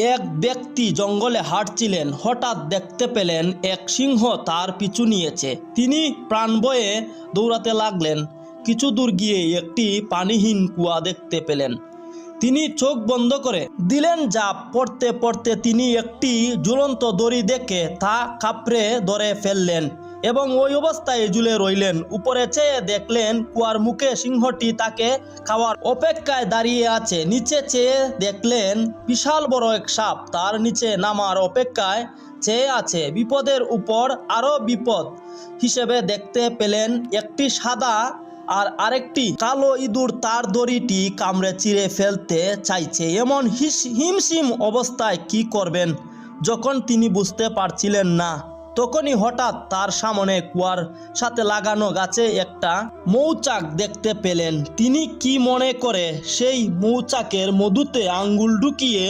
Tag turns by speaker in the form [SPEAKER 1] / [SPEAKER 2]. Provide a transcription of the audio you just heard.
[SPEAKER 1] এক ব্যক্তি জঙ্গলে হাঁটছিলেন, হঠাৎ দেখতে পেলেন এক সিংহ তার পিছু নিয়েছে। তিনি প্রাণ ভয়ে দৌড়াতে লাগলেন। কিছু দূর গিয়ে একটি পানিহীন কুয়া দেখতে পেলেন। তিনি চোখ বন্ধ করে দিলেন। ঝাঁপ পড়তে পড়তে তিনি একটি ঝুলন্ত দড়ি দেখে তা কাপড়ে ধরে ফেললেন এবং ওই অবস্থায় ঝুলে রইলেন। উপরে চেয়ে দেখলেন কুয়ার মুখে সিংহটি তাকে খাওয়ার অপেক্ষায় দাঁড়িয়ে আছে। নিচে চেয়ে দেখলেন বিশাল বড় এক সাপ তার নিচে নামার অপেক্ষায় চেয়ে আছে। বিপদের উপর আরো বিপদ হিসেবে দেখতে পেলেন একটি সাদা আর আরেকটি কালো ইঁদুর তার দড়িটি কামড়ে চিরে ফেলতে চাইছে। এমন হিমশিম অবস্থায় কি করবেন যখন তিনি বুঝতে পারছিলেন না, তখনই হঠাৎ তার সামনে কুয়ার সাথে লাগানো গাছে একটা মৌচাক দেখতে পেলেন। তিনি কি মনে করে সেই মৌচাকের মধুতে আঙ্গুল ঢুকিয়ে